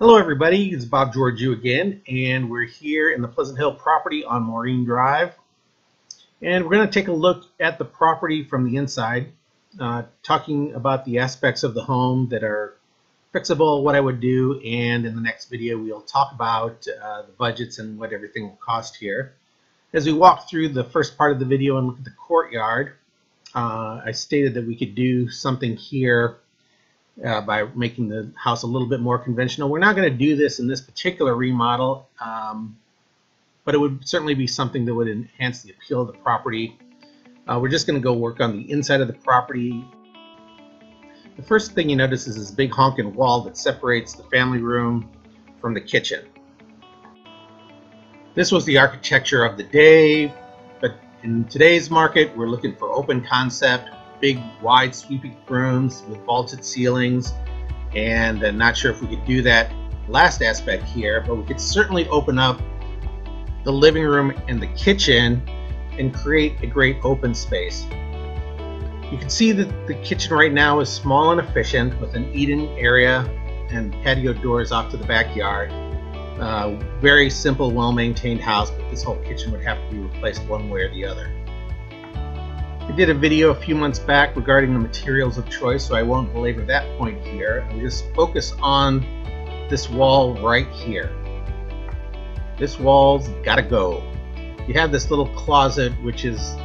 Hello everybody, it's Bob Georgiou again, and we're here in the Pleasant Hill property on Maureen Drive. And we're going to take a look at the property from the inside, talking about the aspects of the home that are fixable, what I would do, and in the next video we'll talk about the budgets and what everything will cost here. As we walk through the first part of the video and look at the courtyard, I stated that we could do something here by making the house a little bit more conventional. We're not going to do this in this particular remodel, but it would certainly be something that would enhance the appeal of the property. We're just going to go work on the inside of the property. The first thing you notice is this big honking wall that separates the family room from the kitchen. This was the architecture of the day, but in today's market we're looking for open concept, big wide sweeping rooms with vaulted ceilings, and I'm not sure if we could do that last aspect here, but we could certainly open up the living room and the kitchen and create a great open space. You can see that the kitchen right now is small and efficient with an eating area and patio doors off to the backyard. Very simple, well-maintained house, but this whole kitchen would have to be replaced one way or the other. I did a video a few months back regarding the materials of choice, so I won't belabor that point here. I'll just focus on this wall right here. This wall's gotta go. You have this little closet, which is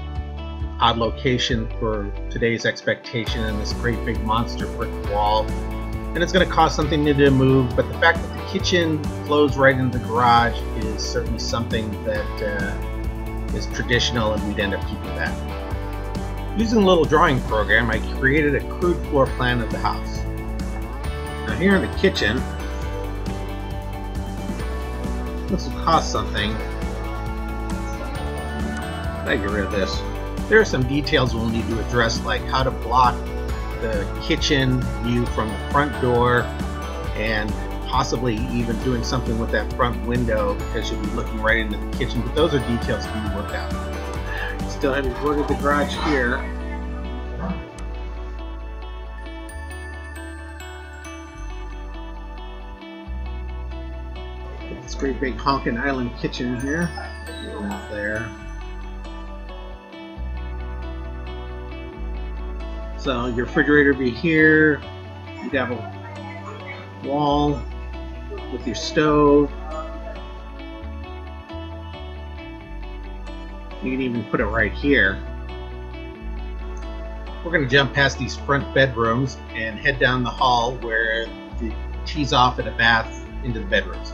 odd location for today's expectation, and this great big monster brick wall. And it's going to cost something to move, but the fact that the kitchen flows right into the garage is certainly something that is traditional, and we'd end up keeping that. Using a little drawing program, I created a crude floor plan of the house. Now here in the kitchen, this will cost something. I get rid of this. There are some details we'll need to address, like how to block the kitchen view from the front door, and possibly even doing something with that front window because you'll be looking right into the kitchen, but those are details to be worked out. Still having to look at the garage here. This great big honkin' island kitchen here. There. So your refrigerator would be here. You'd have a wall with your stove. You can even put it right here. We're going to jump past these front bedrooms and head down the hall where it tees off at a bath into the bedrooms.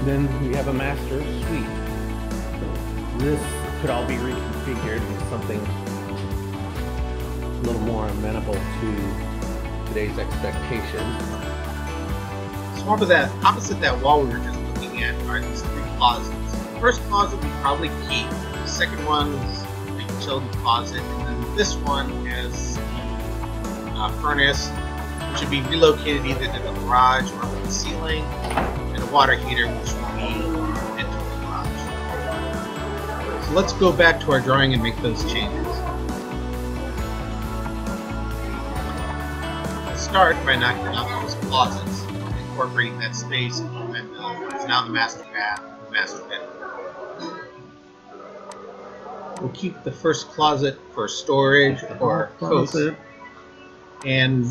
Then we have a master suite. This could all be reconfigured into something a little more amenable to today's expectations. So opposite that wall we were just looking at are these three closets. The first closet we probably keep. The second one is the utility closet, and then this one has the furnace, which would be relocated either to the garage or with the ceiling, and a water heater, which will be into the garage. So let's go back to our drawing and make those changes. Let's start by knocking out those closets, incorporating that space, and it's now the master bath, the master bedroom. We'll keep the first closet for storage or coats, and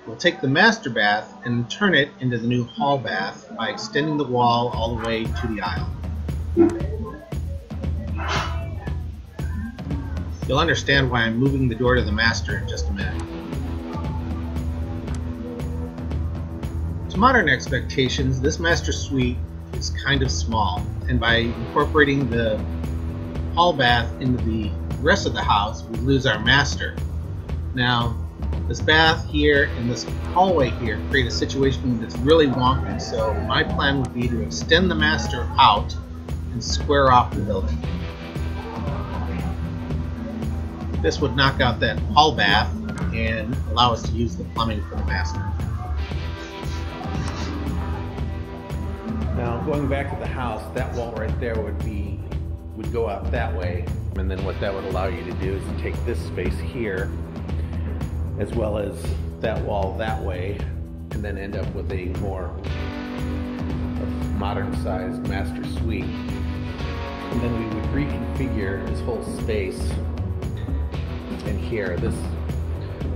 we'll take the master bath and turn it into the new hall bath by extending the wall all the way to the aisle. You'll understand why I'm moving the door to the master in just a minute. To modern expectations, this master suite is kind of small, and by incorporating the hall bath into the rest of the house, we lose our master. Now, this bath here and this hallway here create a situation that's really wonky, so my plan would be to extend the master out and square off the building. This would knock out that hall bath and allow us to use the plumbing for the master. Now, going back to the house, that wall right there would go out that way, and then what that would allow you to do is take this space here as well as that wall that way, and then end up with a more modern-sized master suite. And then we would reconfigure this whole space in here. The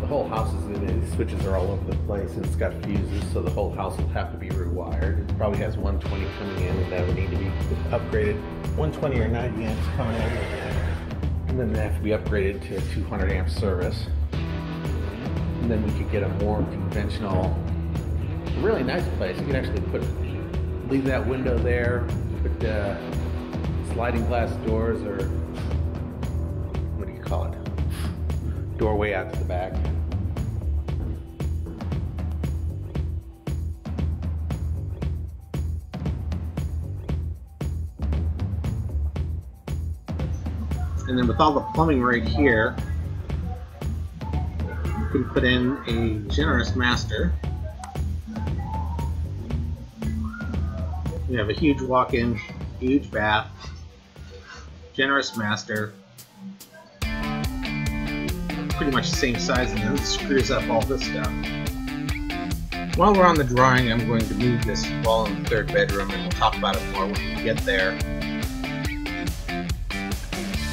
whole house is in it. The switches are all over the place, and it's got fuses, so the whole house will have to be rewired. It probably has 120 coming in, and that would need to be upgraded. 120 or 90 amps coming in, and then they have to be upgraded to a 200 amp service. And then we could get a more conventional, really nice place. You can actually leave that window there, put sliding glass doors, or what do you call it? Doorway out to the back. And then with all the plumbing right here, you can put in a generous master. You have a huge walk-in, huge bath, generous master, pretty much the same size, and then it screws up all this stuff. While we're on the drawing, I'm going to move this wall in the third bedroom, and we'll talk about it more when we get there.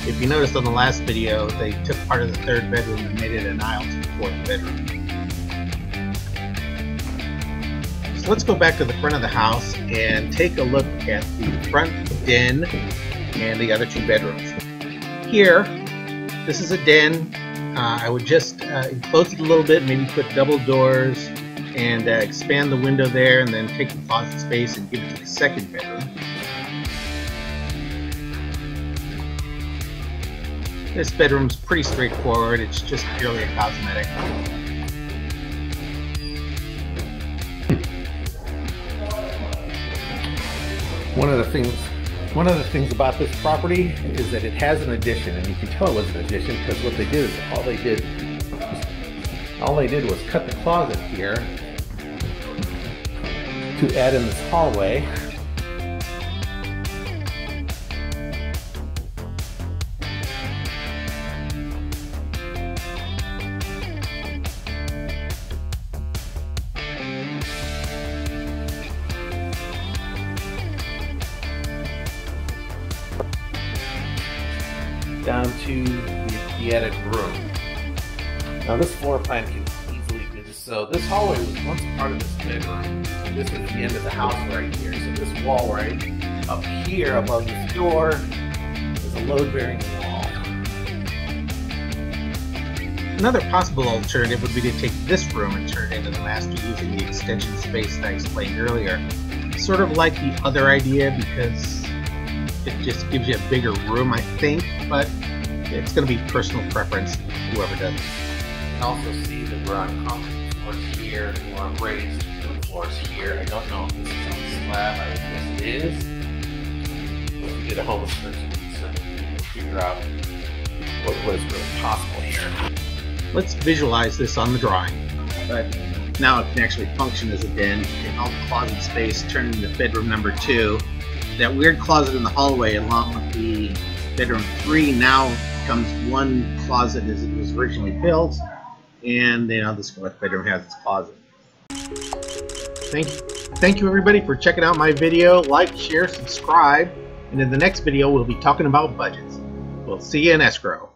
If you noticed on the last video, they took part of the third bedroom and made it an aisle to the fourth bedroom. So let's go back to the front of the house and take a look at the front den and the other two bedrooms. Here, this is a den. I would just enclose it a little bit, maybe put double doors and expand the window there, and then take the closet space and give it to the second bedroom. This bedroom's pretty straightforward. It's just purely a cosmetic. One of the things about this property is that it has an addition, and you can tell it was an addition because what they did is all they did was cut the closet here to add in this hallway. Down to the attic room. Now this floor plan can easily be so this hallway was once part of this bedroom. And this is the end of the house right here. So this wall right up here above this door is a load-bearing wall. Another possible alternative would be to take this room and turn it into the master using the extension space that I explained earlier. Sort of like the other idea, because it just gives you a bigger room, I think, but it's going to be personal preference, whoever does it. You can also see that we're on concrete floors here, and we're on raised floors here. I don't know if this is on slab, I guess it is. If we did a home inspection, so we can figure out what is really possible here. Let's visualize this on the drawing. But now it can actually function as a den, and all the closet space turned into bedroom number 2. That weird closet in the hallway along with the bedroom 3 now becomes one closet as it was originally built, and this fourth bedroom has its closet. Thank you everybody for checking out my video. Like, share, subscribe, and in the next video we'll be talking about budgets. We'll see you in escrow.